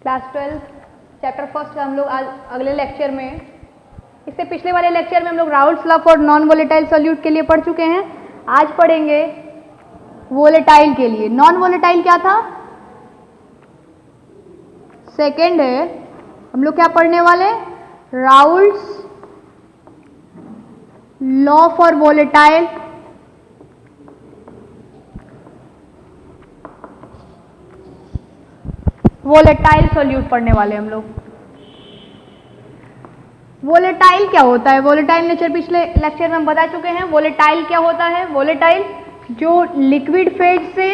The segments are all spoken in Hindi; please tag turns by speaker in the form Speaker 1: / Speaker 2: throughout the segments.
Speaker 1: क्लास 12 चैप्टर फर्स्ट हम लोग आज अगले लेक्चर में, इससे पिछले वाले लेक्चर में हम लोग Raoult's law for non volatile solute के लिए पढ़ चुके हैं। आज पढ़ेंगे वोलेटाइल के लिए। नॉन वोलेटाइल क्या था? सेकेंड है। हम लोग क्या पढ़ने वाले? Raoult's law for volatile solute पढ़ने वाले हम लोग। वोलेटाइल क्या होता है? वोलेटाइल नेचर पिछले लेक्चर में हम बता चुके हैं। वोलेटाइल क्या होता है? वोलेटाइल जो लिक्विड फेज से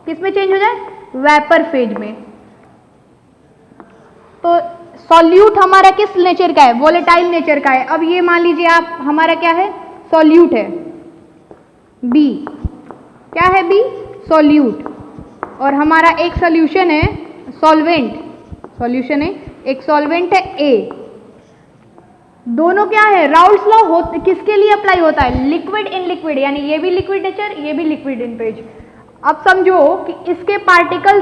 Speaker 1: किस में चेंज हो जाए? वेपर फेज में। तो सॉल्यूट हमारा किस नेचर का है? वोलेटाइल नेचर का है। अब ये मान लीजिए आप, हमारा क्या है? सॉल्यूट है बी। क्या है बी? सॉल्यूट। और हमारा एक सॉल्यूशन है सॉल्वेंट। सॉल्यूशन है, एक सॉल्वेंट है ए। दोनों क्या है? राउल्ट्स लॉ किसके लिए अप्लाई होता है? लिक्विड इन लिक्विड, यानी ये भी लिक्विड नेचर, ये भी लिक्विड इन फेज। अब समझो कि इसके पार्टिकल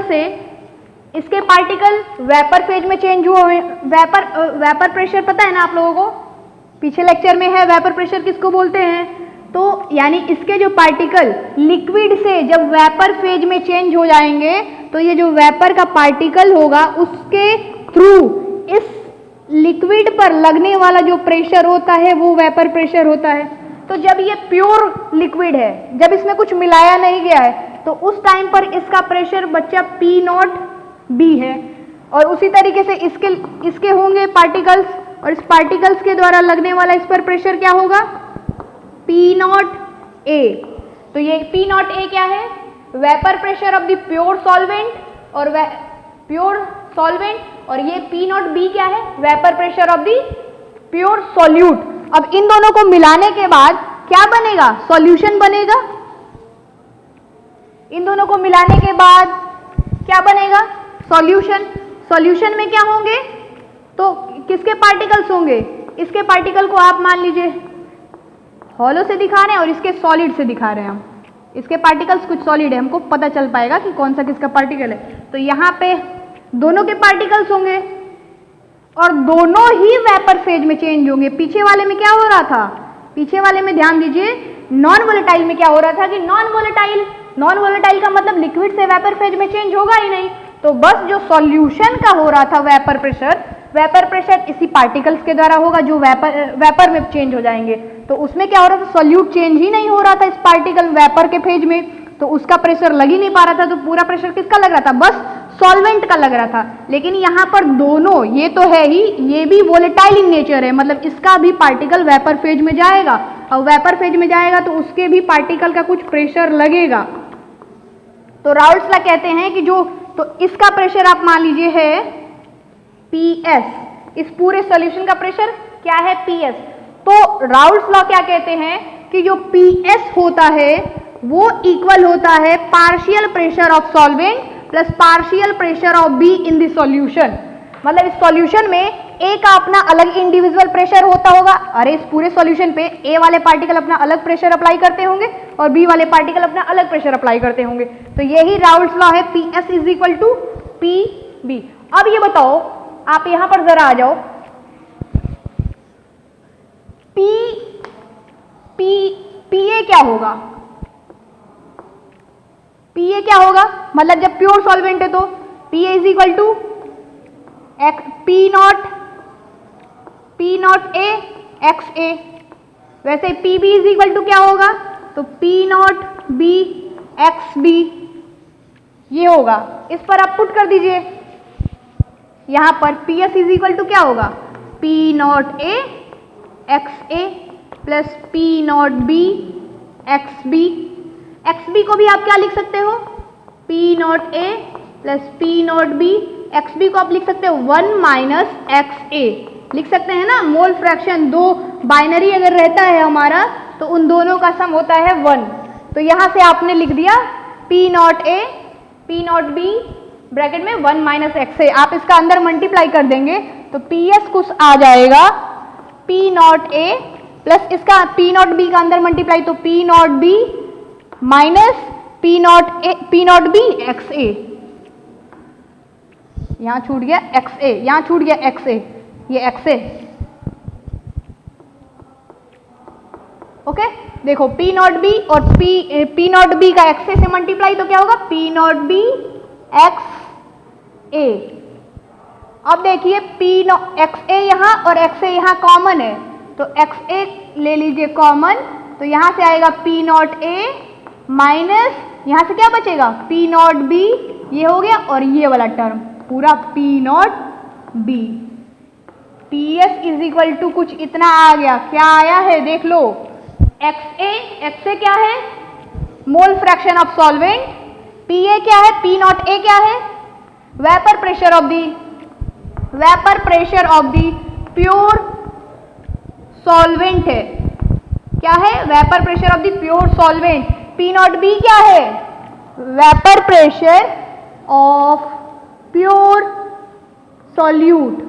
Speaker 1: वेपर फेज में चेंज हुए। वेपर प्रेशर पता है ना आप लोगों को? पीछे लेक्चर में है वेपर प्रेशर किसको बोलते हैं। तो यानी इसके जो पार्टिकल लिक्विड से जब वेपर फेज में चेंज हो जाएंगे तो ये जो वेपर का पार्टिकल होगा उसके थ्रू इस लिक्विड पर लगने वाला जो प्रेशर होता है वो वेपर प्रेशर होता है। तो जब ये प्योर लिक्विड है, जब इसमें कुछ मिलाया नहीं गया है, तो उस टाइम पर इसका प्रेशर बच्चा P0B है। और उसी तरीके से इसके होंगे पार्टिकल्स, और इस पार्टिकल्स के द्वारा लगने वाला इस पर प्रेशर क्या होगा? P0A। तो ये P0A क्या है? Vapour pressure of the pure solvent, और ये P0B क्या है? Vapour pressure of the pure solute. अब इन दोनों को मिलाने के बाद क्या बनेगा? सॉल्यूशन बनेगा। इन दोनों को मिलाने के बाद क्या बनेगा? सॉल्यूशन। सॉल्यूशन में क्या होंगे? तो किसके पार्टिकल्स होंगे? इसके पार्टिकल को आप मान लीजिए हॉलो से दिखा रहे हैं और इसके सॉलिड से दिखा रहे हैं हम। इसके पार्टिकल्स कुछ सॉलिड है, हमको पता चल पाएगा कि कौन सा किसका पार्टिकल है। तो यहाँ पे दोनों के पार्टिकल्स होंगे और दोनों ही वेपर फेज में चेंज होंगे। पीछे वाले में क्या हो रहा था? पीछे वाले में ध्यान दीजिए, नॉन वोलेटाइल में क्या हो रहा था कि नॉन वोलेटाइल का मतलब लिक्विड से वेपर फेज में चेंज होगा ही नहीं। तो बस जो सॉल्यूशन का हो रहा था वेपर प्रेशर इसी पार्टिकल्स के द्वारा होगा जो वेपर में चेंज हो जाएंगे। तो उसमें क्या हो रहा था? सॉल्यूट चेंज ही नहीं हो रहा था इस पार्टिकल वेपर के फेज में, तो उसका प्रेशर लग ही नहीं पा रहा था। तो पूरा प्रेशर किसका लग रहा था? बस सॉल्वेंट का लग रहा था। लेकिन यहाँ पर दोनों, ये तो है ही, ये भी वोलेटाइल इन नेचर है, मतलब इसका भी पार्टिकल वेपर फेज में जाएगा, और वेपर फेज में जाएगा तो उसके भी पार्टिकल का कुछ प्रेशर लगेगा। तो राउल्ट्स लॉ कहते हैं कि तो इसका प्रेशर आप मान लीजिए है PS। इस पूरे सॉल्यूशन का प्रेशर क्या है? PS। तो राउल्ट्स लॉ क्या कहते हैं कि जो PS होता है वो इक्वल होता है partial pressure of solvent plus partial pressure of B in the solution. मतलब इस सॉल्यूशन में A का अपना अलग इंडिविजुअल प्रेशर होता होगा। अरे इस पूरे सॉल्यूशन पे A वाले पार्टिकल अपना अलग प्रेशर अप्लाई करते होंगे और B वाले पार्टिकल अपना अलग प्रेशर अप्लाई करते होंगे। तो यही राउल्ट्स लॉ है, PS is equal to PB। अब ये बताओ, आप यहां पर जरा आ जाओ, PA क्या होगा? PA क्या होगा? मतलब जब प्योर सॉल्वेंट है तो PA is equal to P0A XA। वैसे PB इज इक्वल टू क्या होगा? तो P0B XB ये होगा। इस पर आप पुट कर दीजिए। यहां पर PS इज इक्वल टू क्या होगा? P0A XA plus P0B XB। XB को भी आप क्या लिख सकते हो? P0A plus P0B। XB को आप लिख सकते हो 1 माइनस XA लिख सकते हैं ना। मोल फ्रैक्शन, दो बाइनरी अगर रहता है हमारा तो उन दोनों का सम होता है 1। तो यहां से आपने लिख दिया P0A P0B ब्रैकेट में 1 माइनस XA। आप इसका अंदर मल्टीप्लाई कर देंगे तो PS कुछ आ जाएगा P0A प्लस इसका P0B का अंदर मल्टीप्लाई तो P0B माइनस P0B XA। यहाँ छूट गया XA, यहाँ छूट गया XA, ये XA। ओके, देखो P नॉट बी और P नॉट बी का XA से मल्टीप्लाई तो क्या होगा P नॉट बी XA। अब देखिए XA यहाँ और XA यहाँ कॉमन है, तो XA ले लीजिए कॉमन, तो यहाँ से आएगा P नॉट A माइनस यहाँ से क्या बचेगा P नॉट B, ये हो गया, और ये वाला टर्म पूरा P not B। PS is equal to कुछ इतना आ गया, क्या आया है देख लो, XA क्या है mole fraction of solvent, PA क्या है P नॉट A क्या है vapour pressure of the pure solvent है, क्या है vapour pressure of the pure solvent. P not B क्या है vapour pressure of pure solute,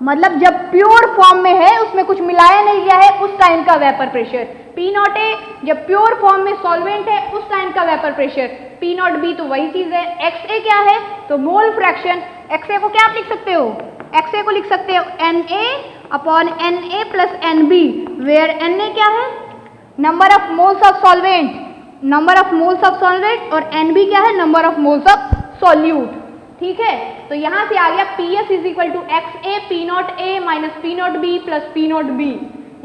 Speaker 1: मतलब जब प्योर फॉर्म में है उसमें कुछ मिलाया नहीं गया है उस टाइम का vapour pressure. P not A जब प्योर फॉर्म में सॉल्वेंट है उस टाइम का vapour pressure. P not B तो वही चीज है। XA क्या है तो मोल फ्रैक्शन, XA को क्या आप लिख सकते हो, XA को लिख सकते हो Na upon Na plus NB, where Na क्या है number of moles of solvent, और NB क्या है number of moles of solute. ठीक है, तो यहां से आ गया PS is equal to XA P not A minus P not B plus P not B।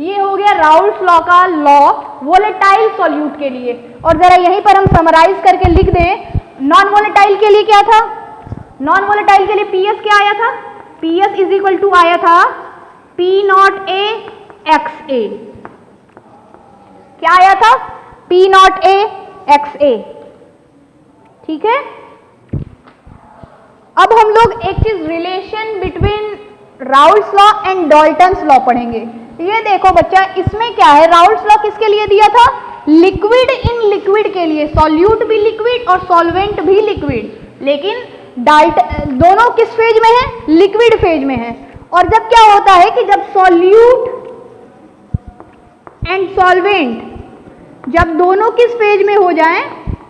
Speaker 1: ये हो गया राउल्स लॉ का लॉ वोलेटाइल सॉल्यूट के लिए। और जरा यहीं पर हम समराइज करके लिख दें, नॉन वोलेटाइल के लिए क्या था, नॉन वोलेटाइल के लिए PS क्या आया था, PS इज इक्वल टू आया था P नॉट A XA, क्या आया था P नॉट A XA। ठीक है, अब हम लोग एक चीज relation between Raoult's law and Dalton's law पढ़ेंगे। ये देखो बच्चा, इसमें क्या है, राउल्स लॉ किसके लिए दिया था, लिक्विड इन लिक्विड के लिए, सॉल्यूट भी लिक्विड और सॉल्वेंट भी लिक्विड, लेकिन दोनों किस फेज में है, लिक्विड फेज में है। और जब क्या होता है कि जब सॉल्यूट एंड सॉल्वेंट जब दोनों किस फेज में हो जाएं,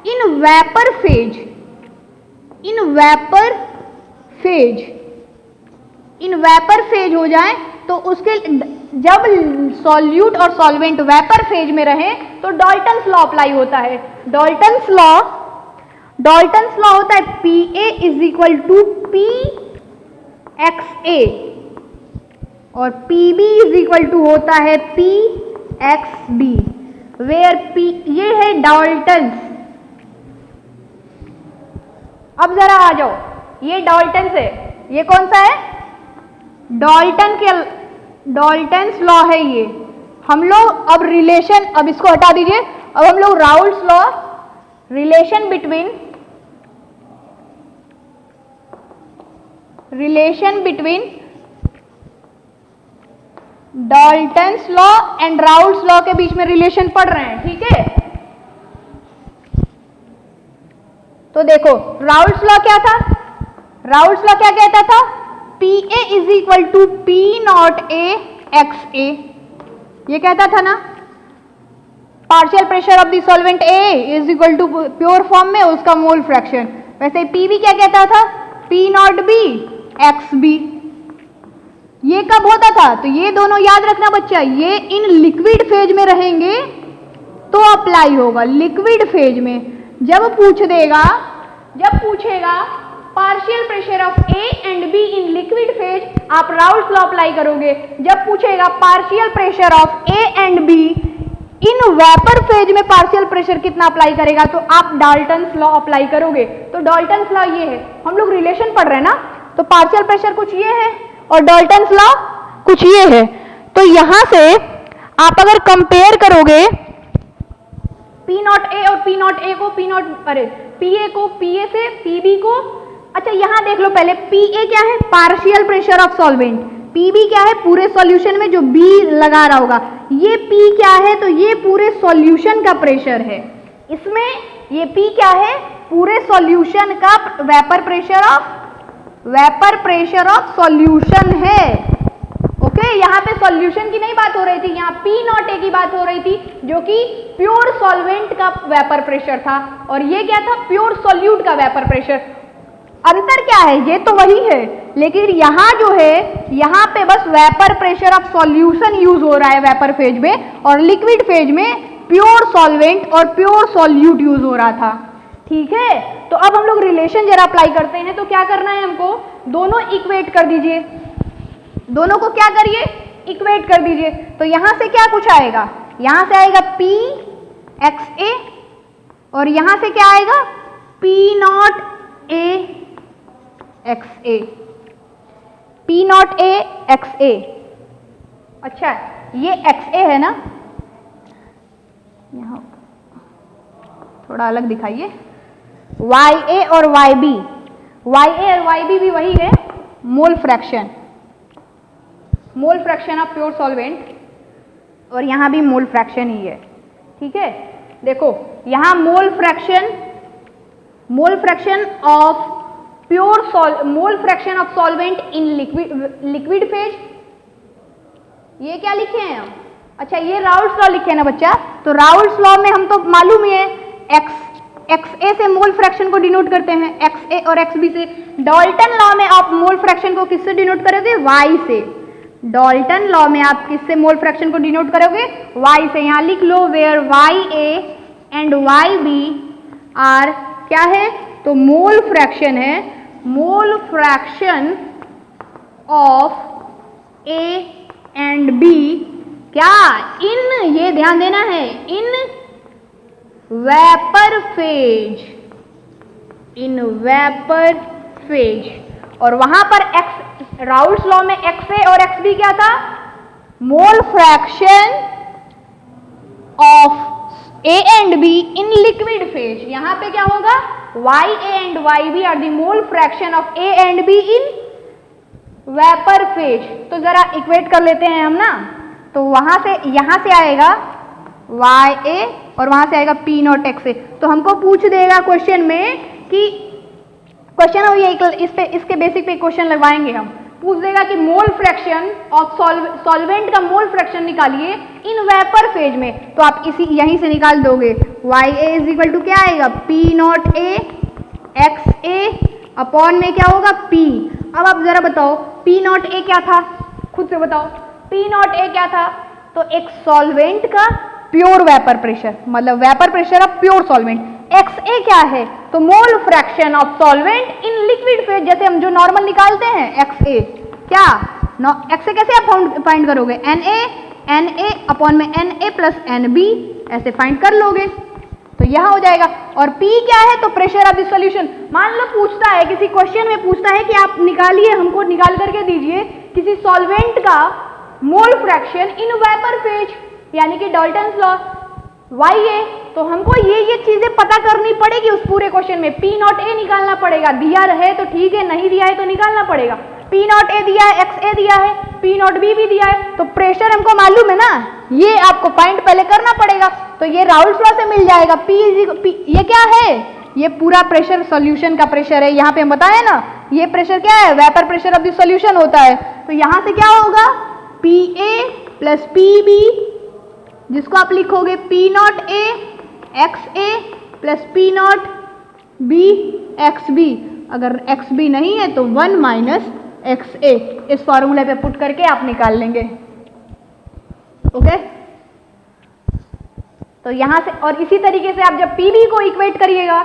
Speaker 1: इन वेपर फेज हो जाए, तो उसके जब सॉल्यूट और सॉल्वेंट वेपर फेज में रहे तो डाल्टन्स लॉ अप्लाई होता है। डाल्टन्स लॉ होता है PA is equal to P XA और PB इज इक्वल टू होता है P XB, वेयर P ये है डाल्टन्स। अब जरा आ जाओ, ये डाल्टन्स है, ये कौन सा है, डाल्टन्स लॉ है ये। हम लोग अब रिलेशन, अब इसको हटा दीजिए, अब हम लोग Raoult's law relation between Dalton's law and Raoult's law के बीच में रिलेशन पढ़ रहे हैं। ठीक है, तो देखो राउल्स लॉ क्या था, राउल्स लॉ क्या कहता था, PA is equal to P not A XA, ये कहता था ना, partial pressure of the solvent A is equal to pure form में उसका मोल फ्रैक्शन। वैसे PB क्या कहता था, P नॉट B XB। ये कब होता था, तो ये दोनों याद रखना बच्चा, ये इन लिक्विड फेज में रहेंगे तो अप्लाई होगा, लिक्विड फेज में। जब पूछेगा partial pressure of A and B in liquid phase, आप राउल्स लॉ अप्लाई करोगे। जब पूछेगा partial pressure of A and B in vapour phase में पार्शियल प्रेशर कितना अप्लाई करेगा, तो आप डाल्टन्स लॉ अप्लाई करोगे। तो डाल्टन्स लॉ ये है, हम लोग रिलेशन पढ़ रहे हैं ना, तो पार्शियल प्रेशर कुछ ये है और डाल्टन्स लॉ कुछ ये है। तो यहां से आप अगर कंपेयर करोगे P नॉट A और P नॉट A को PA को PA से PB को, अच्छा यहां देख लो पहले, PA क्या है partial pressure of solvent, PB क्या है पूरे सॉल्यूशन में जो B लगा रहा होगा, ये P क्या है तो ये पूरे सॉल्यूशन का प्रेशर है। इसमें ये P क्या है पूरे सॉल्यूशन का वेपर प्रेशर ऑफ सॉल्यूशन है। ओके, यहाँ पे सॉल्यूशन की नहीं बात हो रही थी, यहाँ P नॉट A की बात हो रही थी, जो कि प्योर सॉल्वेंट का वेपर प्रेशर था, और ये क्या था प्योर सॉल्यूट का वेपर प्रेशर। अंतर क्या है, ये तो वही है, लेकिन यहाँ जो है यहाँ पे बस vapour pressure of solution use हो रहा है वेपर फेज में, और लिक्विड फेज में प्योर सॉल्वेंट और प्योर सॉल्यूट यूज हो रहा था। ठीक है, तो अब हम लोग रिलेशन जरा अप्लाई करते हैं। तो क्या करना है हमको, दोनों इक्वेट कर दीजिए, दोनों को क्या करिए, इक्वेट कर दीजिए। तो यहां से क्या कुछ आएगा, यहां से आएगा P एक्स ए, और यहां से क्या आएगा P not A X A, P not A X A. अच्छा, ये एक्स ए है ना, यहां थोड़ा अलग दिखाइए, वाई ए और वाई बी, वाई ए और वाई बी भी वही है, mole fraction, mole fraction of pure solvent, और यहां भी मोल फ्रैक्शन ही है। ठीक है, देखो यहां मोल fraction of pure mole fraction of solvent in liquid phase, ये क्या लिखे हैं हम, अच्छा ये राउल्ट्स लॉ लिखे हैं ना बच्चा। तो राउल्ट्स लॉ में हम तो मालूम ही है एक्स ए से मोल फ्रैक्शन को डिनोट करते हैं, एक्स ए और एक्स बी से। डाल्टन लॉ में आप मोल फ्रैक्शन को किससे डिनोट करोगे, वाई से। डाल्टन लॉ में आप किससे मोल फ्रैक्शन को डिनोट करोगे, वाई से। यहां लिख लो where Y A and Y B are क्या है, तो मोल फ्रैक्शन है, mole fraction of A and B क्या, इन, ये ध्यान देना है, in vapour phase, in vapour phase. और वहां पर एक्स, राउल्ट्स लॉ में एक्स ए और एक्स बी क्या था, mole fraction of A and B in liquid phase. यहां पे क्या होगा, Y A and Y B are the mole fraction of A and B in vapour phase. तो जरा इक्वेट कर लेते हैं हम ना, तो वहां से यहां से आएगा वाई ए और वहां से आएगा P नॉट एक्स ए। तो हमको पूछ देगा क्वेश्चन में कि क्वेश्चन हो ये, इसके बेसिक पे क्वेश्चन लगवाएंगे हम, पूछ देगा कि मोल फ्रैक्शन ऑफ सॉल्वेंट का मोल फ्रैक्शन निकालिए इन वेपर फेज में। तो आप इसी यहीं से निकाल दोगे, Y A is equal to क्या आएगा, P not A X A upon में क्या होगा P। अब आप जरा बताओ P नॉट ए क्या था, खुद से बताओ, P नॉट ए क्या था, तो एक सॉल्वेंट का प्योर वेपर प्रेशर, मतलब vapour pressure of pure solvent. X A क्या है, तो mole fraction of solvent in liquid phase, जैसे हम जो नॉर्मल निकालते हैं एक्स ए, क्या एक्स ए कैसे आप फाइंड करोगे, एन ए अपॉन में N A plus N B, ऐसे फाइंड कर लोगे, तो यह हो जाएगा। और P क्या है, तो प्रेशर ऑफ द सॉल्यूशन। मान लो पूछता है, किसी क्वेश्चन में पूछता है कि आप निकालिए, हमको निकाल करके दीजिए किसी सॉल्वेंट का mole fraction in vapour phase, यानी कि डाल्टन्स लॉ वाई ए। तो हमको ये चीजें पता करनी पड़ेगी उस पूरे क्वेश्चन में। P नॉट ए निकालना पड़ेगा, दिया रहे तो ठीक है, नहीं दिया है तो निकालना पड़ेगा। P नॉट ए दिया है, एक्स ए दिया है, P नॉट बी भी दिया है, तो प्रेशर हमको मालूम है ना, ये आपको फाइंड पहले करना पड़ेगा। तो ये राउल्ट्स लॉ से मिल जाएगा। P ये क्या है, ये पूरा प्रेशर सॉल्यूशन का प्रेशर है। यहाँ पे हम बताए ना, ये प्रेशर क्या है, vapour pressure of the solution होता है। तो यहाँ से क्या होगा, P A plus P B, जिसको आप लिखोगे P not A X A plus P naught B X B. अगर एक्स बी नहीं है तो 1 माइनस एक्स ए, इस फॉर्मूले पे पुट करके आप निकाल लेंगे। ओके, तो यहां से, और इसी तरीके से आप जब PB को इक्वेट करिएगा,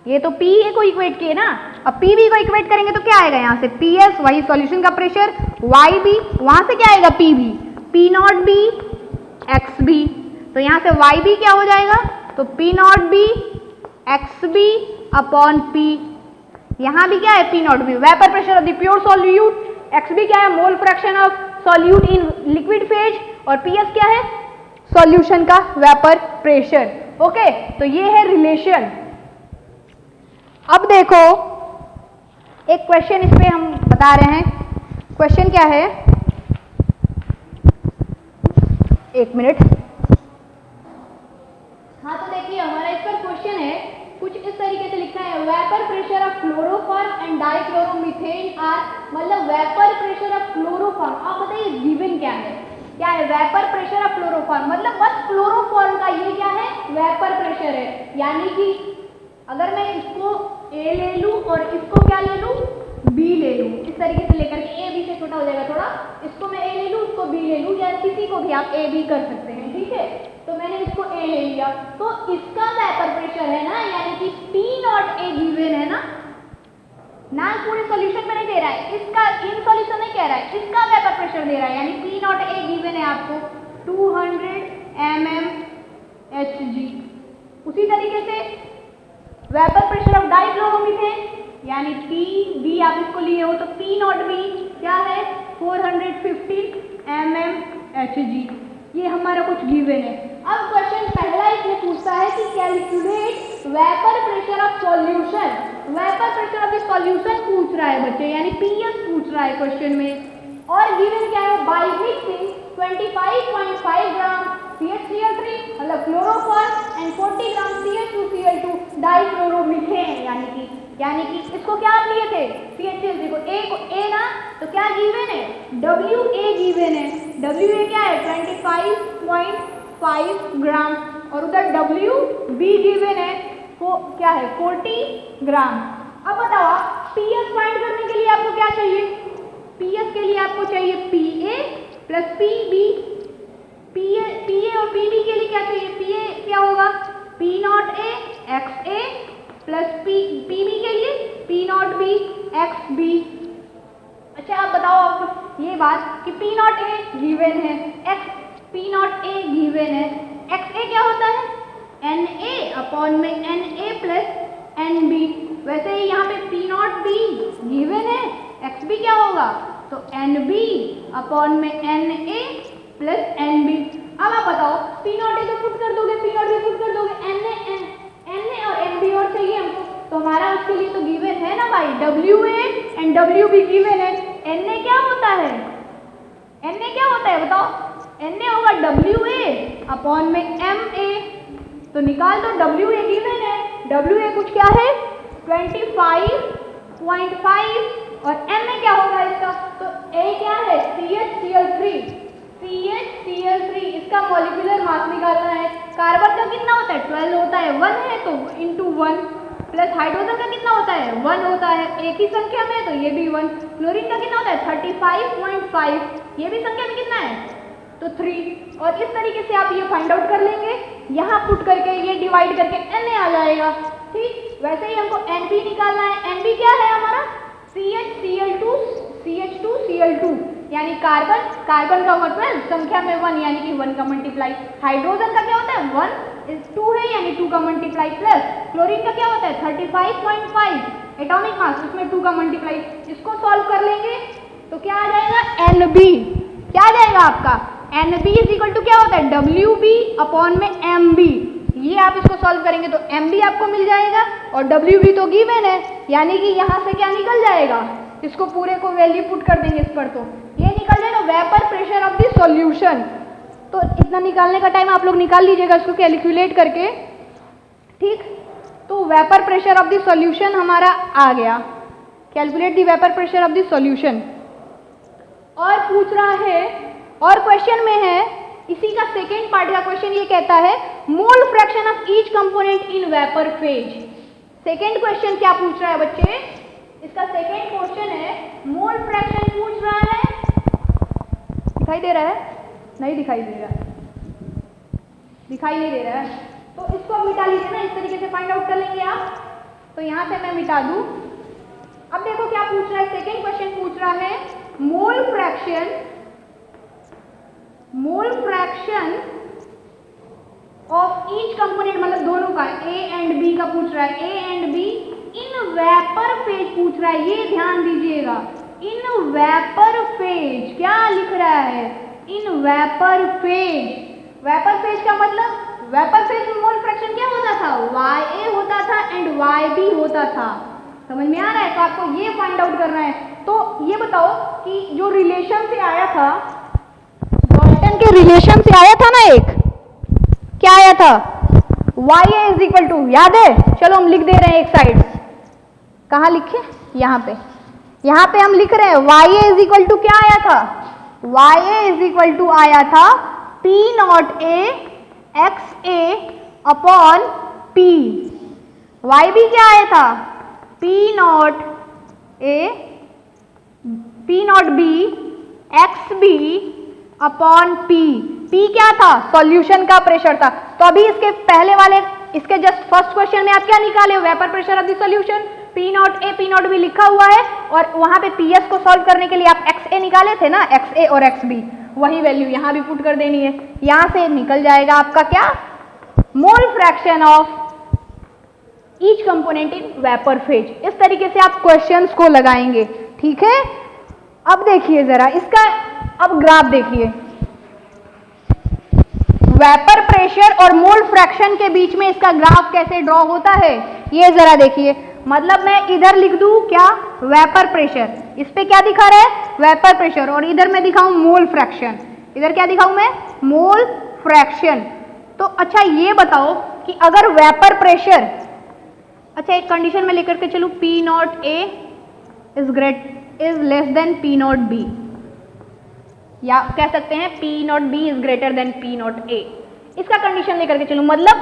Speaker 1: ये तो PA को इक्वेट किए ना, अब PB को इक्वेट करेंगे तो क्या आएगा, यहां से PS वही सॉल्यूशन का प्रेशर, YB वहां से क्या आएगा PB, P naught B X B. तो यहां से YB क्या हो जाएगा, तो P naught B X B upon P, यहां भी क्या है P naught B, vapour pressure of the pure solute, XB क्या है, mole fraction of solute in liquid phase, और PS क्या है, सॉल्यूशन का वेपर प्रेशर। ओके, तो ये है रिलेशन। अब देखो एक क्वेश्चन इस पे हम बता रहे हैं, क्वेश्चन क्या है, एक मिनट। हाँ, तो देखिए हमारा इस पर क्वेश्चन है, कुछ इस तरीके से लिखा है, vapour pressure of chloroform and dichloromethane are, मतलब वेपर प्रेशर ऑफ क्लोरोफॉर्म। आप बताइए गिवन क्या है, क्या है वेपर प्रेशर ऑफ क्लोरोफॉर्म, मतलब बस क्लोरोफॉर्म का ये क्या है, वेपर प्रेशर है। यानी कि अगर मैं इसको ए ले लूँ और इसको क्या ले लूँ, बी ले लूँ। इस तरीके से लेकर के ए बी से छोटा हो जाएगा थोड़ा, इसको मैं ए ले लूँ, इसको बी ले लूँ, या किसी को भी आप ए बी कर सकते हैं, ठीक है। तो मैंने इसको ए ले लिया, तो इसका वेपर प्रेशर है ना, यानी कि पी नॉट ए गिवन है ना पूरे सॉल्यूशन में नहीं दे रहा है, इसका इन सॉल्यूशन नहीं कह रहा है, इसका वेपर प्रेशर दे रहा है, यानी पी नॉट ए गिवन है आपको 200 mmHg। उसी तरीके से वेपर प्रेशर ऑफ डाइक्लोरोमीथेन यानी पी बी आप इसको लिए हो तो पी नॉट बी क्या है 450 mmHg। ये हमारा कुछ गिवन है। अब क्वेश्चन पहला इसमें पूछता है कि calculate vapour pressure of solution. Vapour pressure of the solution पूछ रहा है बच्चे, यानी पीएस पूछ रहा है क्वेश्चन में। और गिवन क्या है, बाय मिक्सिंग 25.5 ग्राम CH3 मतलब chloroform and 40 gram CH2Cl2 dichloromethane, यानी कि इसको क्या आप लिए थे CH3 को ए ना, तो क्या गिवन है WA गिवन है। WA क्या है 25.5 ग्राम और उधर WB गिवन है वो क्या है 40 ग्राम। अब बताओ पीएस फाइंड करने के लिए आपको क्या चाहिए, पीएस के लिए आपको चाहिए PA प्लस PB। PA और PB के लिए क्या चाहिए, PA क्या होगा P not A XA plus PB के लिए P नॉट B XB। अच्छा आप बताओ आपको ये बात कि P नॉट A गिवन है, P नॉट A गिवन है, XA क्या होता है Na अपॉन में Na प्लस Nb। वैसे ही यहाँ पे P नॉट B गिवन है, XB क्या होगा तो Nb अपॉन में Na प्लस Nb। अब आप बताओ P नॉट A तो पुट कर दोगे, P नॉट B पुट कर दोगे, Na और Nb और चाहिए हमको, तो हमारा उसके लिए तो गिवन है ना भाई WA एंड WB गिवन है। Na क्या होता है, Na क्या होता है बताओ, Na होगा WA अपॉन में Ma, तो निकाल दो WA गिवन है, WA कुछ क्या है 25.5 और Ma क्या होगा इसका, तो A क्या है CH3, इसका मॉलिक्यूलर मास निकालना है। कार्बन का कितना होता है 12 होता है, 1 है तो इंटू 1 प्लस हाइड्रोजन का कितना होता है 1 होता है, एक ही संख्या में तो ये भी 1। क्लोरीन का कितना होता है 35.5, ये भी संख्या में कितना है तो 3। और इस तरीके से आप ये फाइंड आउट कर लेंगे, यहाँ पुट करके ये डिवाइड करके Na आ जाएगा, ठीक। वैसे ही हमको Nb निकालना है, Nb क्या है हमारा CH2Cl2 यानी कार्बन का होगा 12 संख्या में 1 यानी कि 1 का मल्टीप्लाई। हाइड्रोजन का क्या होता है 1 2 है यानी 2 का मल्टीप्लाई, प्लस क्लोरीन का क्या होता है 35.5 एटॉमिक मास, उसमें 2 का मल्टीप्लाई। इसको सॉल्व कर लेंगे तो क्या आ जाएगा Nb, क्या आ जाएगा आपका Nb इज इक्वल टू क्या होता है WB अपॉन में Mb। ये आप इसको सॉल्व करेंगे तो Mb आपको मिल जाएगा और WB तो गिवन है, यानी कि यहाँ से क्या निकल जाएगा, इसको पूरे को वैल्यू पुट कर देंगे इस पर, तो ये निकल जाएगा vapour pressure of the solution. तो इतना निकालने का टाइम आप लोग निकाल लीजिएगा इसको कैलकुलेट करके, ठीक। तो vapour pressure of the solution हमारा आ गया, calculate the vapour pressure of the solution. और पूछ रहा है, और क्वेश्चन में है इसी का सेकेंड पार्ट का क्वेश्चन, ये कहता है mole fraction of each component in vapour phase. Second question क्या पूछ रहा है बच्चे, इसका सेकेंड क्वेश्चन है मोल फ्रैक्शन पूछ रहा है। दिखाई दे रहा है, नहीं दिखाई दे रहा है, दिखाई नहीं दे रहा है, तो इसको मिटा लीजिए ना, इस तरीके से फाइंड आउट कर लेंगे आप। तो यहां से मैं मिटा दूं। अब देखो क्या पूछ रहा है, सेकेंड क्वेश्चन पूछ रहा है mole fraction of each component, मतलब दोनों का A एंड B का पूछ रहा है, A and B in vapour phase पूछ रहा है। ये ध्यान दीजिएगा, इन वेपर फेज क्या लिख रहा है, in vapour phase. Vapour phase का मतलब वेपर फेज में मोल फ्रैक्शन क्या होता था Ya होता था एंड Yb होता था, समझ में आ रहा है। तो आपको ये फाइंड आउट करना है। तो ये बताओ कि जो रिलेशन से आया था, डॉल्टन के रिलेशन से आया था ना, एक क्या आया था Ya इज इक्वल टू, याद है, चलो हम लिख दे रहे हैं एक साइड, कहाँ लिखे, यहाँ पे हम लिख रहे हैं Ya इज इक्वल टू क्या आया था, Ya इज इक्वल टू आया था P not A XA upon P। Yb क्या आया था P naught B X B upon P. P क्या था? सॉल्यूशन का प्रेशर था। तो अभी इसके पहले वाले, इसके जस्ट फर्स्ट क्वेश्चन में आप क्या निकाले हो? Vapour pressure of the solution. P not A P naught B लिखा हुआ है और वहां पे पी एस को सॉल्व करने के लिए आप एक्स ए निकाले थे ना, एक्स ए और एक्स बी, वही वैल्यू यहां भी पुट कर देनी है। यहां से निकल जाएगा आपका क्या? मोल fraction of each component in vapour phase. इस तरीके से आप क्वेश्चंस को लगाएंगे, ठीक है। अब देखिए जरा इसका, अब ग्राफ देखिए, वेपर प्रेशर और मोल फ्रैक्शन के बीच में इसका ग्राफ कैसे ड्रॉ होता है ये जरा देखिए। मतलब मैं इधर लिख दूं क्या? वेपर प्रेशर, इस पे क्या दिखा रहा है? वेपर प्रेशर, और इधर मैं दिखाऊं मोल फ्रैक्शन। इधर क्या दिखाऊं मैं? Mole fraction. तो अच्छा ये बताओ कि अगर वेपर प्रेशर, अच्छा एक कंडीशन में लेकर के चलूं, P not A is less than P naught B, या कह सकते हैं P naught B is greater than P not a. इसका कंडीशन लेकर के चलूं, मतलब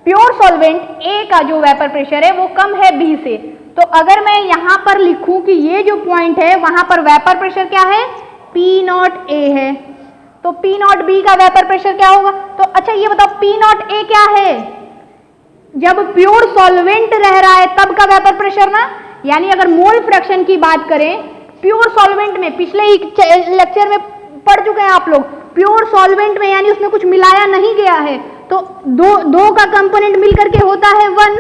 Speaker 1: प्योर सॉल्वेंट ए का जो वेपर प्रेशर है वो कम है बी से। तो अगर मैं यहां पर लिखूं कि ये जो पॉइंट है वहां पर वेपर प्रेशर क्या है? पी नॉट ए है, तो पी नॉट बी का वेपर प्रेशर क्या होगा? तो अच्छा ये बताओ पी नॉट ए क्या है? जब प्योर सॉल्वेंट रह रहा है तब का वेपर प्रेशर ना। यानी अगर मोल फ्रैक्शन की बात करें प्योर सॉल्वेंट में, पिछले ही लेक्चर में पढ़ चुके हैं आप लोग, प्योर सॉल्वेंट में यानी उसमें कुछ मिलाया नहीं गया है, तो दो का कंपोनेंट मिलकर के होता है 1,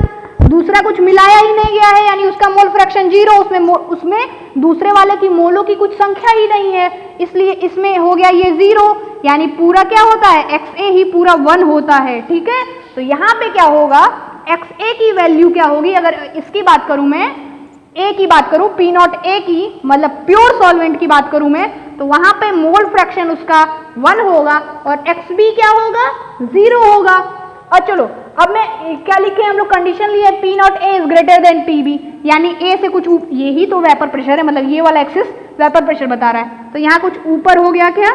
Speaker 1: दूसरा कुछ मिलाया ही नहीं गया है यानी उसका मोल फ्रैक्शन 0, उसमें दूसरे वाले की मोलों की कुछ संख्या ही नहीं है, इसलिए इसमें हो गया ये 0, यानी पूरा क्या होता है? XA ही पूरा 1 होता है, ठीक है। तो यहां पे क्या होगा? XA की वैल्यू क्या होगी? अगर इसकी बात करूं मैं, ए की बात करूं, पी नॉट ए की, मतलब प्योर सॉल्वेंट की बात करूं मैं, तो वहां पे मोल फ्रैक्शन उसका 1 होगा और XB क्या होगा? 0 होगा। और चलो अब मैं क्या लिखे, हम लोग कंडीशन लिए P not A is greater than P B, यानी ए से कुछ ये ही तो वेपर प्रेशर है, मतलब ये वाला एक्सिस वेपर प्रेशर बता रहा है, तो यहाँ कुछ ऊपर हो गया क्या?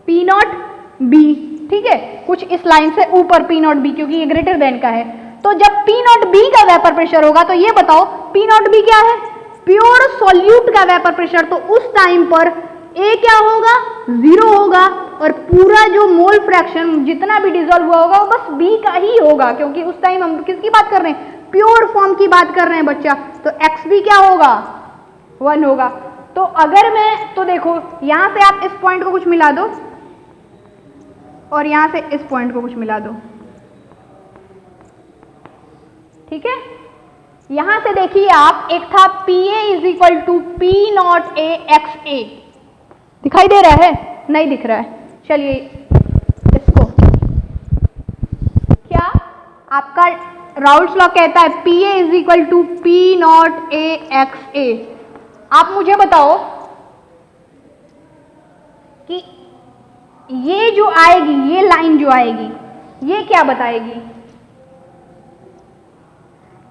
Speaker 1: पी नॉट बी, ठीक है, कुछ इस लाइन से ऊपर पी नॉट बी, क्योंकि ये ग्रेटर देन का है। तो जब पी नॉट बी का वेपर प्रेशर होगा तो ये बताओ पी नॉट बी क्या है? प्योर सॉल्यूट का वेपर प्रेशर, तो उस टाइम पर ए क्या होगा? 0 होगा और पूरा जो मोल फ्रैक्शन जितना भी डिसॉल्व हुआ होगा वो बस बी का ही होगा, क्योंकि उस टाइम हम किसकी बात कर रहे हैं? प्योर फॉर्म की बात कर रहे हैं बच्चा। तो एक्स बी क्या होगा? 1 होगा। तो अगर मैं, तो देखो यहां से आप इस पॉइंट को कुछ मिला दो और यहां से इस पॉइंट को कुछ मिला दो, ठीक है। यहां से देखिए आप, एक था P A is equal to P not A X A, दिखाई दे रहा है? नहीं दिख रहा है। चलिए इसको, क्या आपका राउल्ट्स लॉ कहता है P A is equal to P not A X A. आप मुझे बताओ कि ये जो आएगी, ये लाइन जो आएगी, ये क्या बताएगी?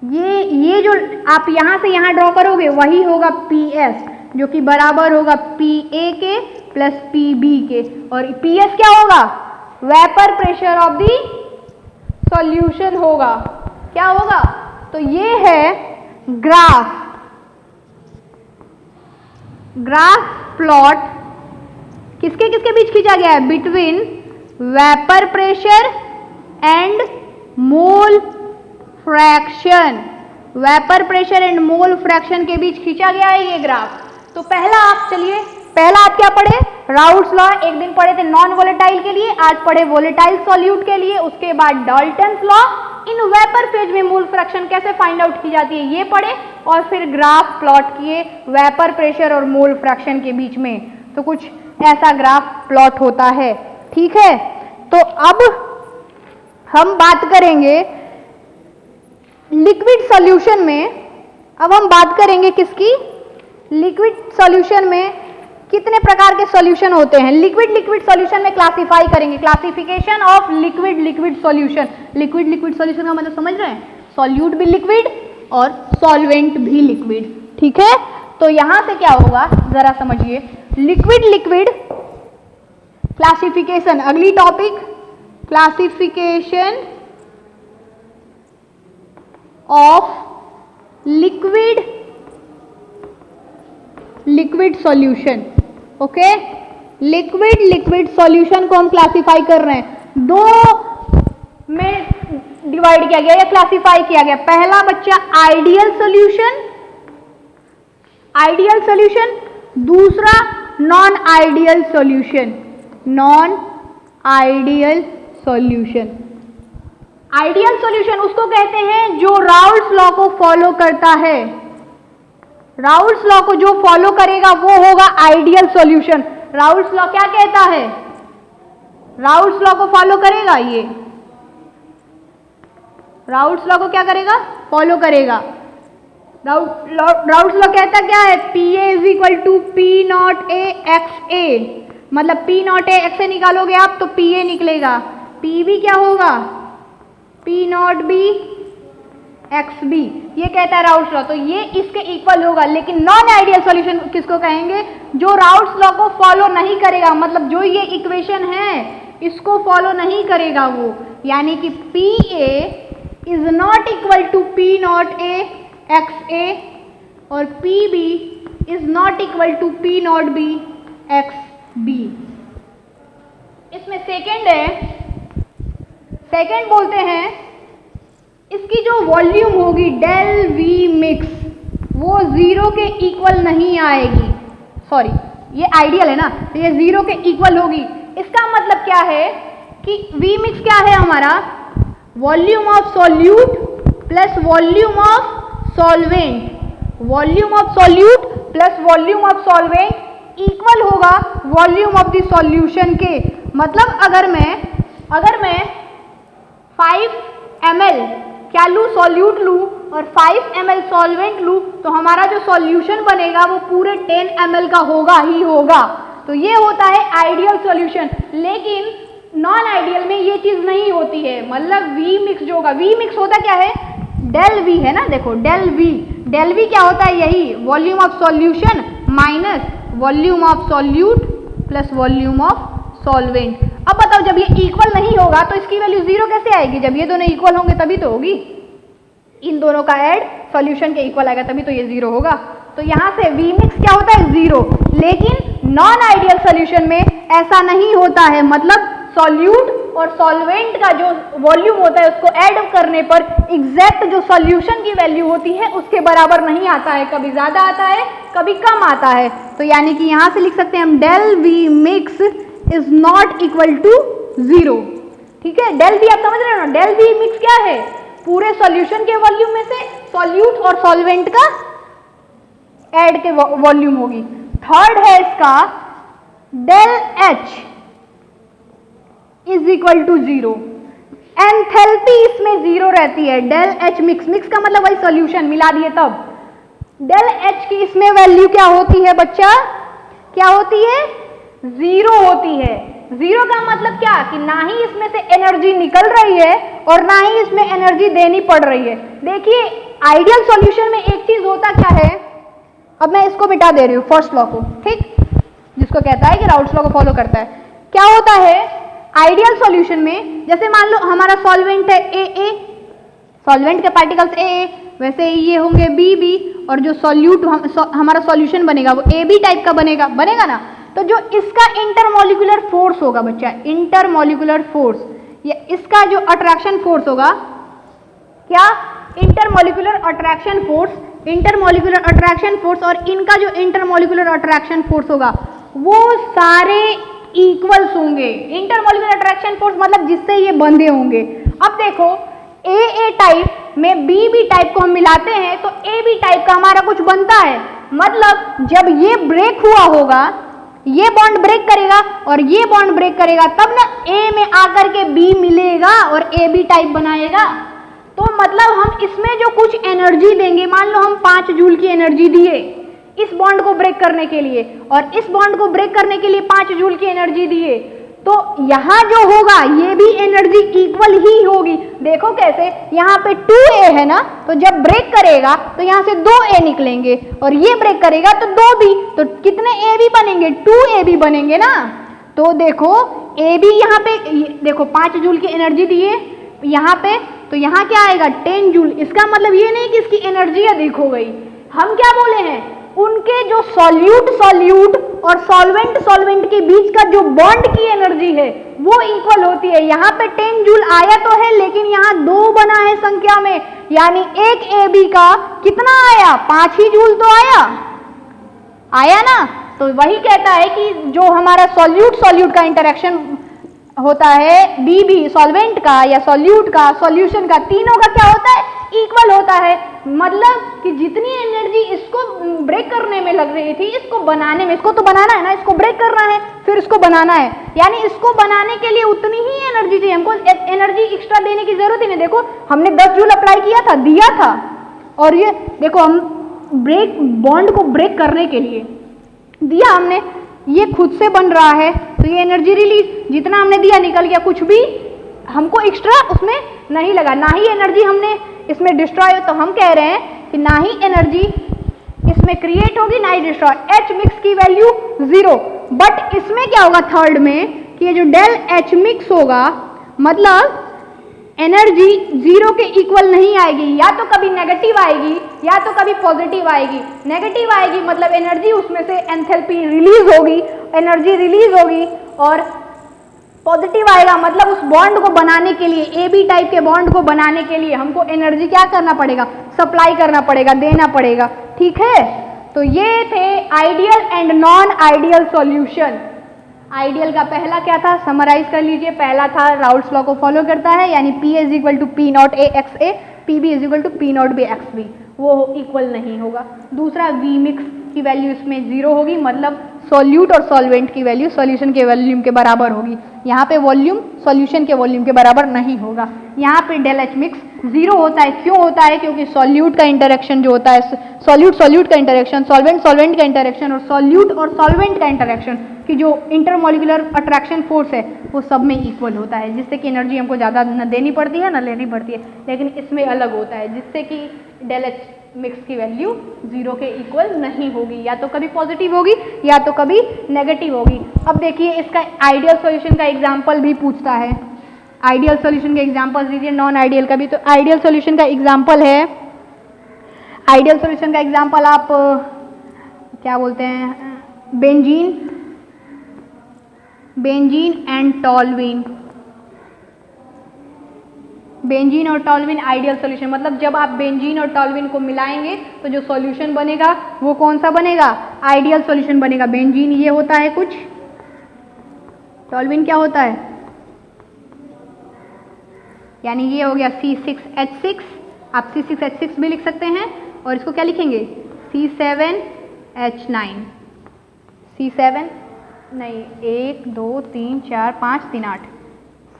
Speaker 1: ये जो आप यहां से यहां ड्रॉ करोगे वही होगा पी एस, जो कि बराबर होगा पी ए के प्लस पी बी के, और पी एस क्या होगा? Vapour pressure of the solution होगा। क्या होगा? तो ये है ग्राफ प्लॉट किसके किसके बीच खींचा गया है? Between vapour pressure and mole fraction, vapour pressure and mole fraction के बीच खींचा गया है ये ग्राफ। तो पहला आप, चलिए पहला आप क्या पढ़े? Raoult's law. एक दिन पढ़े थे नॉन वोलेटाइल के लिए, आज पढ़े वोलेटाइल सॉल्यूट के लिए। उसके बाद डाल्टन्स लॉ, इन वेपर फेज में मोल फ्रैक्शन कैसे फाइंड आउट की जाती है ये पढ़े, और फिर ग्राफ प्लॉट किए वेपर प्रेशर और मोल फ्रैक्शन के बीच में। तो कुछ ऐसा ग्राफ प्लॉट होता है, ठीक है। तो अब हम बात करेंगे लिक्विड सॉल्यूशन में। अब हम बात करेंगे किसकी? लिक्विड सॉल्यूशन में कितने प्रकार के सॉल्यूशन होते हैं? लिक्विड सॉल्यूशन में क्लासिफाई करेंगे, classification of liquid solution. Liquid solution का मतलब समझ रहे हैं? सॉल्यूट भी लिक्विड और सॉल्वेंट भी लिक्विड, ठीक है। तो यहां से क्या होगा जरा समझिए, लिक्विड क्लासिफिकेशन, अगली topic classification of liquid solution. Okay, liquid solution को हम क्लासिफाई कर रहे हैं, दो में डिवाइड किया गया या क्लासिफाई किया गया। पहला बच्चा आइडियल सॉल्यूशन, दूसरा non ideal solution. Ideal solution उसको कहते हैं जो राउल्स लॉ को फॉलो करता है। राउल्स लॉ को जो फॉलो करेगा वो होगा आइडियल सॉल्यूशन। राउल्स लॉ क्या कहता है? राउल्स लॉ को फॉलो करेगा, ये राउल्स लॉ को क्या करेगा? फॉलो करेगा। राउल्स लॉ कहता क्या है? PA is equal to P0A XA, मतलब P0A XA निकालोगे आप तो PA निकलेगा, PB क्या होगा? P0B XB, ये कहता है राउल्स लॉ। तो ये इसके इक्वल होगा। लेकिन नॉन आइडियल सॉल्यूशन किसको कहेंगे? जो राउल्स लॉ को फॉलो नहीं करेगा, मतलब जो ये इक्वेशन है इसको फॉलो नहीं करेगा वो, यानी कि PA is not equal to P0A XA और PB is not equal to P0B XB। इसमें सेकेंड है, सेकेंड बोलते हैं इसकी जो वॉल्यूम होगी डेल V मिक्स वो 0 के इक्वल नहीं आएगी। सॉरी, ये आइडियल है ना, तो ये 0 के इक्वल होगी। इसका मतलब क्या है कि V मिक्स क्या है हमारा? Volume of solute plus volume of solvent. Volume of solute plus volume of solvent equal होगा वॉल्यूम ऑफ द सॉल्यूशन के। मतलब अगर मैं 5 ml क्या लूँ? सॉल्यूट लूँ और 5 ml सॉल्वेंट लूँ तो हमारा जो सॉल्यूशन बनेगा वो पूरे 10 ml का होगा ही होगा। तो ये होता है आइडियल सॉल्यूशन। लेकिन नॉन आइडियल में ये चीज़ नहीं होती है। मतलब V मिक्स जो होगा, V मिक्स होता क्या है? डेल V है ना, देखो डेल V क्या होता है? यही volume of solution minus volume of solute plus volume of solvent. अब बताओ जब ये इक्वल नहीं होगा तो इसकी वैल्यू 0 कैसे आएगी? जब ये दोनों इक्वल होंगे तभी तो होगी। इन दोनों का ऐड सॉल्यूशन के इक्वल आएगा तभी तो ये 0 होगा। तो यहाँ से V मिक्स क्या होता है? 0। लेकिन नॉन आइडियल सॉल्यूशन में ऐसा नहीं होता है। मतलब सॉल्यूट और सॉल्वेंट का जो वॉल्यूम होता है उसको ऐड करने पर एग्जैक्ट जो सॉल्यूशन की वैल्यू होती है उसके बराबर नहीं आता है, कभी ज़्यादा आता है कभी कम आता है। तो यानी कि यहाँ से लिख सकते हैं हम del V mix is not equal to 0। ठीक है, डेल V आप समझ रहे हो ना? डेल V मिक्स क्या है? पूरे सॉल्यूशन के वॉल्यूम में से सॉल्यूट और सॉल्वेंट का ऐड के वॉल्यूम होगी। थर्ड है इसका del H is equal to 0। Enthalpy इसमें 0 रहती है। डेल H मिक्स का मतलब वही सॉल्यूशन मिला दिए तब। डेल H की इसमें वैल्यू क्या होती है बच्चा? क्या होती है? 0 होती है। 0 का मतलब क्या? कि ना ही इसमें से एनर्जी निकल रही है और ना ही इसमें एनर्जी देनी पड़ रही है। देखिए आइडियल सॉल्यूशन में एक चीज होता क्या है, अब मैं इसको मिटा दे रही हूँ फर्स्ट लॉ को, ठीक, जिसको कहता है कि राउल्स लॉ को फॉलो करता है। क्या होता है आइडियल सॉल्यूशन में? जैसे मान लो हमारा सॉल्वेंट है AA, सॉल्वेंट के पार्टिकल्स AA, वैसे ये होंगे BB और जो सॉल्यूट हमारा सॉल्यूशन बनेगा वो AB टाइप का बनेगा ना। तो जो इसका इंटरमॉलिक्यूलर फोर्स होगा बच्चा, इंटरमॉलिक्यूलर फोर्स, या इसका जो अट्रैक्शन फोर्स होगा, क्या? इंटरमॉलिक्यूलर अट्रैक्शन फोर्स और इनका जो इंटरमॉलिक्यूलर अट्रैक्शन फोर्स होगा वो सारे इक्वल्स होंगे। इंटरमॉलिक्यूलर अट्रैक्शन फोर्स मतलब जिससे ये बंधे होंगे। अब देखो AA टाइप में BB टाइप को हम मिलाते हैं तो AB टाइप का हमारा कुछ बनता है। मतलब जब ये ब्रेक हुआ होगा, ये बॉन्ड ब्रेक करेगा और ये बॉन्ड ब्रेक करेगा तब ना A में आकर के B मिलेगा और AB टाइप बनाएगा। तो मतलब हम इसमें जो कुछ एनर्जी देंगे, मान लो हम 5 जूल की एनर्जी दिए इस बॉन्ड को ब्रेक करने के लिए और इस बॉन्ड को ब्रेक करने के लिए 5 जूल की एनर्जी दिए, तो यहाँ जो होगा ये भी एनर्जी इक्वल ही होगी। देखो कैसे, यहाँ पे 2A है ना, तो जब ब्रेक करेगा तो यहाँ से 2A निकलेंगे और ये ब्रेक करेगा तो 2B, तो कितने AB बनेंगे? 2AB बनेंगे ना। तो देखो AB यहाँ पे देखो 5 जूल की एनर्जी दिए यहाँ पे, तो तो यहाँ क्या आएगा 10 जूल। इसका मतलब ये नहीं कि इसकी एनर्जी अधिक हो गई, हम क्या बोले हैं उनके जो सॉल्यूट और सॉल्वेंट के बीच का जो बॉन्ड की एनर्जी है वो इक्वल होती है। यहाँ पे 10 जूल आया तो है लेकिन यहाँ 2 बना है संख्या में, यानी एक AB का कितना आया 5 ही जूल तो आया ना। तो वही कहता है कि जो हमारा सॉल्यूट का इंटरेक्शन होता है BB सॉल्वेंट का या सॉल्यूट का सॉल्यूशन का, तीनों का क्या होता है इक्वल होता है। मतलब कि जितनी एनर्जी इसको ब्रेक करने में लग रही थी इसको बनाने में, इसको तो बनाना है ना, इसको ब्रेक करना है फिर इसको बनाना है, यानी इसको बनाने के लिए उतनी ही एनर्जी चाहिए, हमको एनर्जी एक्स्ट्रा देने की जरूरत ही नहीं। देखो हमने 10 जूल अप्लाई किया था, दिया था, और ये देखो हम बॉन्ड को ब्रेक करने के लिए दिया हमने, ये खुद से बन रहा है तो ये एनर्जी रिलीज, जितना हमने दिया निकल गया, कुछ भी हमको एक्स्ट्रा उसमें नहीं लगा, ना ही एनर्जी हमने इसमें डिस्ट्रॉय। तो हम कह रहे हैं कि ना ही एनर्जी इसमें क्रिएट होगी ना ही डिस्ट्रॉय। H मिक्स की वैल्यू 0, बट इसमें क्या होगा थर्ड में कि ये जो डेल H मिक्स होगा मतलब एनर्जी 0 के इक्वल नहीं आएगी, या तो कभी नेगेटिव आएगी या तो कभी पॉजिटिव आएगी। नेगेटिव आएगी मतलब एनर्जी उसमें से एंथैल्पी रिलीज होगी, एनर्जी रिलीज होगी, और पॉजिटिव आएगा मतलब उस बॉन्ड को बनाने के लिए, AB टाइप के बॉन्ड को बनाने के लिए हमको एनर्जी क्या करना पड़ेगा, सप्लाई करना पड़ेगा, देना पड़ेगा। ठीक है, तो ये थे ideal and non ideal solution. Ideal का पहला क्या था, समराइज कर लीजिए। पहला था राउल्ट्स लॉ को फॉलो करता है, यानी P is equal to P not A X A, PB is equal to P not B X B, वो इक्वल नहीं होगा। दूसरा V मिक्स की वैल्यू इसमें 0 होगी, मतलब सॉल्यूट और सॉल्वेंट की वैल्यू सॉल्यूशन के वॉल्यूम के बराबर होगी। यहाँ पे वॉल्यूम सॉल्यूशन के वॉल्यूम के बराबर नहीं होगा। यहाँ पे डेल H मिक्स 0 होता है, क्यों होता है, क्योंकि सॉल्यूट का इंटरेक्शन जो होता है, सॉल्यूट का इंटरेक्शन, सॉल्वेंट का इंटरेक्शन और सॉल्यूट और सॉल्वेंट का इंटरेक्शन की जो इंटरमोलिकुलर अट्रैक्शन फोर्स है वो सब में इक्वल होता है, जिससे कि एनर्जी हमको ज़्यादा न देनी पड़ती है न लेनी पड़ती है। लेकिन इसमें अलग होता है, जिससे कि डेल H मिक्स की वैल्यू 0 के इक्वल नहीं होगी, या तो कभी पॉजिटिव होगी या तो कभी नेगेटिव होगी। अब देखिए इसका आइडियल सॉल्यूशन का एग्जांपल भी पूछता है। आइडियल सॉल्यूशन के एग्जांपल दीजिए, नॉन आइडियल का भी। तो आइडियल सॉल्यूशन का एग्जांपल है, आइडियल सॉल्यूशन का एग्जांपल आप क्या बोलते हैं, बेंजीन एंड टॉल्यूइन। बेंजीन और टॉल्यूइन आइडियल सॉल्यूशन, मतलब जब आप बेंजीन और टॉल्यूइन को मिलाएंगे तो जो सॉल्यूशन बनेगा वो कौन सा बनेगा, आइडियल सॉल्यूशन बनेगा। बेंजीन ये होता है कुछ, टॉल्यूइन क्या होता है, यानी ये हो गया C6H6, आप C6H6 भी लिख सकते हैं, और इसको क्या लिखेंगे C7H9, C7 नहीं 1 2 3 4 5 3 8,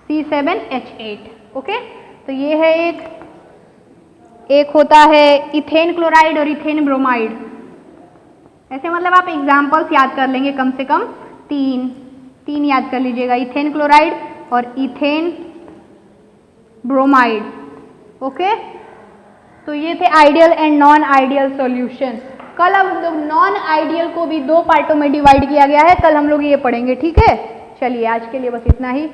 Speaker 1: C7H8। ओके, तो ये है एक होता है इथेन क्लोराइड और इथेन ब्रोमाइड। ऐसे मतलब आप एग्जाम्पल्स याद कर लेंगे, कम से कम तीन याद कर लीजिएगा, इथेन क्लोराइड और इथेन ब्रोमाइड। ओके, तो ये थे ideal and non ideal solution. कल हम लोग नॉन आइडियल को भी 2 पार्टों में डिवाइड किया गया है, कल हम लोग ये पढ़ेंगे। ठीक है, चलिए आज के लिए बस इतना ही।